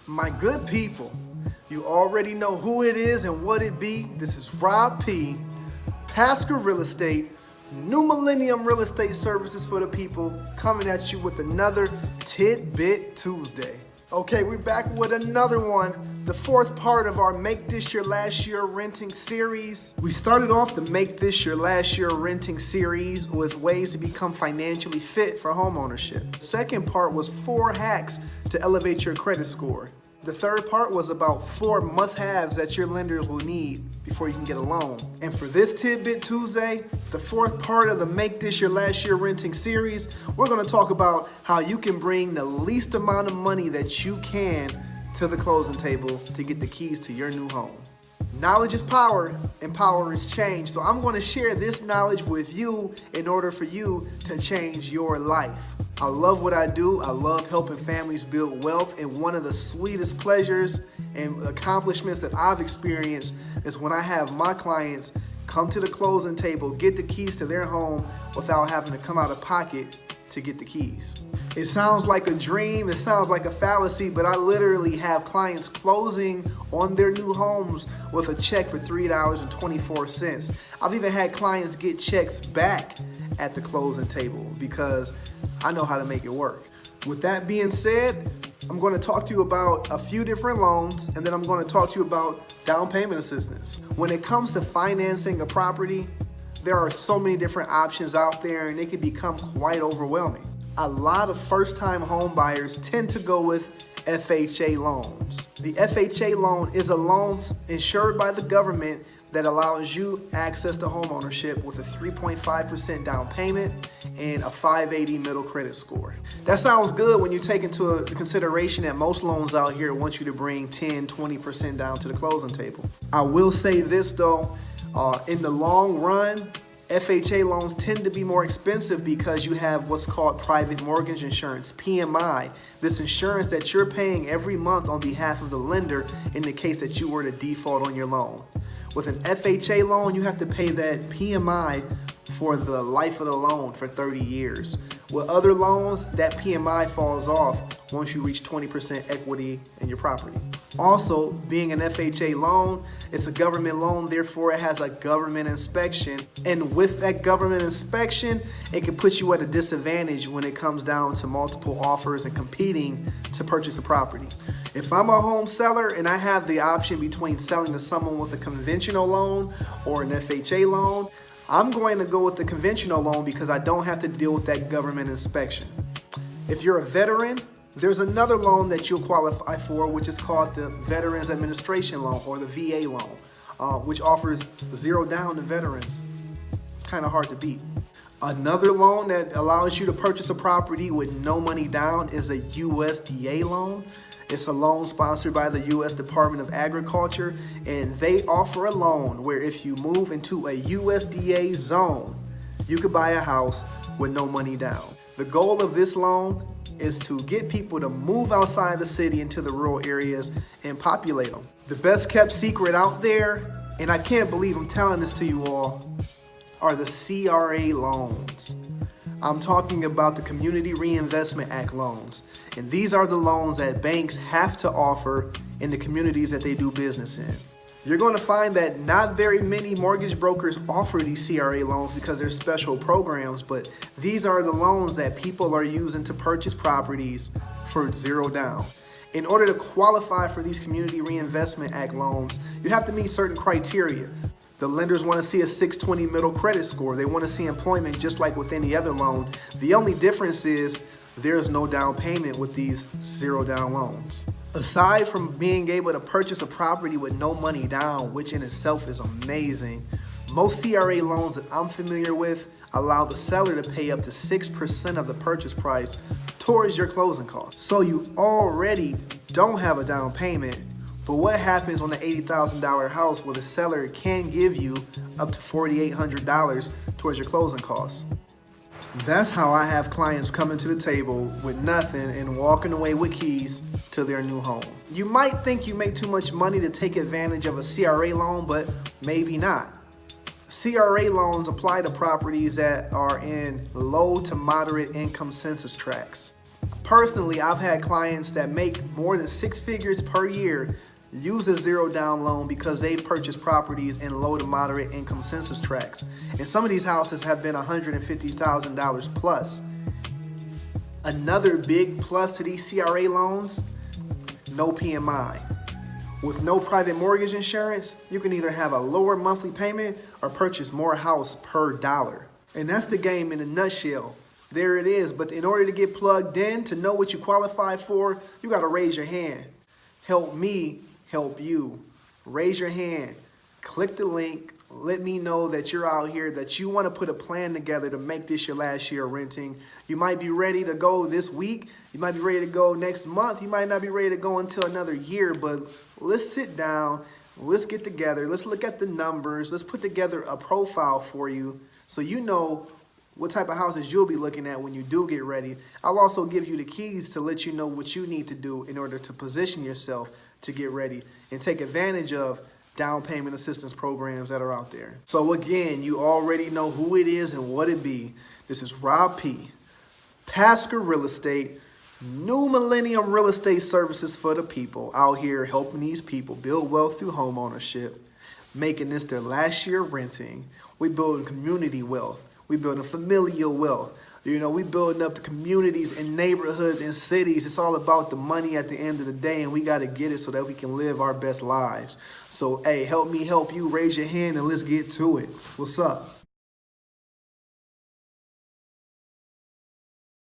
My good people, you already know who it is and what it be. This is Rob P, Pascal Real Estate, New Millennium Real Estate Services for the people, coming at you with another Tidbit Tuesday. Okay, we're back with another one, the fourth part of our Make This Your Last Year Renting series. We started off the Make This Your Last Year Renting series with ways to become financially fit for homeownership. The second part was 4 hacks to elevate your credit score. The third part was about 4 must-haves that your lenders will need before you can get a loan. And for this Tidbit Tuesday, the fourth part of the Make This Your Last Year Renting series, we're going to talk about how you can bring the least amount of money that you can to the closing table to get the keys to your new home. Knowledge is power, and power is change. So I'm going to share this knowledge with you in order for you to change your life. I love what I do. I love helping families build wealth, and one of the sweetest pleasures and accomplishments that I've experienced is when I have my clients come to the closing table, get the keys to their home without having to come out of pocket to get the keys. It sounds like a dream, it sounds like a fallacy, but I literally have clients closing on their new homes with a check for $3.24. I've even had clients get checks back at the closing table because I know how to make it work. With that being said, I'm going to talk to you about a few different loans, and then I'm going to talk to you about down payment assistance. When it comes to financing a property, there are so many different options out there, and it can become quite overwhelming. A lot of first-time home buyers tend to go with FHA loans. The FHA loan is a loan insured by the government that allows you access to home ownership with a 3.5% down payment and a 580 middle credit score. That sounds good when you take into consideration that most loans out here want you to bring 10-20% down to the closing table. I will say this though, in the long run, FHA loans tend to be more expensive because you have what's called private mortgage insurance, PMI. This insurance that you're paying every month on behalf of the lender in the case that you were to default on your loan. With an FHA loan, you have to pay that PMI for the life of the loan for 30 years. With other loans, that PMI falls off once you reach 20% equity in your property. Also, being an FHA loan, it's a government loan, therefore it has a government inspection. And with that government inspection, it can put you at a disadvantage when it comes down to multiple offers and competing to purchase a property. If I'm a home seller and I have the option between selling to someone with a conventional loan or an FHA loan, I'm going to go with the conventional loan because I don't have to deal with that government inspection. If you're a veteran, there's another loan that you'll qualify for, which is called the Veterans Administration Loan or the VA loan, which offers 0 down to veterans. It's kind of hard to beat. Another loan that allows you to purchase a property with no money down is a USDA loan. It's a loan sponsored by the U.S. Department of Agriculture, and they offer a loan where if you move into a USDA zone, you could buy a house with no money down. The goal of this loan is to get people to move outside the city into the rural areas and populate them. The best kept secret out there, and I can't believe I'm telling this to you all, are the CRA loans. I'm talking about the Community Reinvestment Act loans. And these are the loans that banks have to offer in the communities that they do business in. You're going to find that not very many mortgage brokers offer these CRA loans because they're special programs, but these are the loans that people are using to purchase properties for 0 down. In order to qualify for these Community Reinvestment Act loans, you have to meet certain criteria. The lenders want to see a 620 middle credit score. They want to see employment just like with any other loan. The only difference is there's no down payment with these 0 down loans. Aside from being able to purchase a property with no money down, which in itself is amazing, most CRA loans that I'm familiar with allow the seller to pay up to 6% of the purchase price towards your closing costs. So you already don't have a down payment. But what happens on the $80,000 house where the seller can give you up to $4,800 towards your closing costs? That's how I have clients coming to the table with nothing and walking away with keys to their new home. You might think you make too much money to take advantage of a CRA loan, but maybe not. CRA loans apply to properties that are in low to moderate income census tracts. Personally, I've had clients that make more than 6 figures per year use a zero down loan because they've purchased properties in low to moderate income census tracts. And some of these houses have been $150,000 plus. Another big plus to these CRA loans, no PMI. With no private mortgage insurance, you can either have a lower monthly payment or purchase more house per dollar. And that's the game in a nutshell. There it is. But in order to get plugged in, to know what you qualify for, you got to raise your hand. Help me help you. Raise your hand. Click the link. Let me know that you're out here, that you want to put a plan together to make this your last year renting. You might be ready to go this week. You might be ready to go next month. You might not be ready to go until another year, but let's sit down. Let's get together. Let's look at the numbers. Let's put together a profile for you so you know what type of houses you'll be looking at when you do get ready. I'll also give you the keys to let you know what you need to do in order to position yourself to get ready and take advantage of down payment assistance programs that are out there. So again, you already know who it is and what it be. This is Rob P. Pasker Real Estate, New Millennium Real Estate Services for the people, out here helping these people build wealth through home ownership, making this their last year renting. We building community wealth. We building familial wealth. You know, we building up the communities and neighborhoods and cities. It's all about the money at the end of the day, and we got to get it so that we can live our best lives. So, hey, help me help you. Raise your hand and let's get to it. What's up?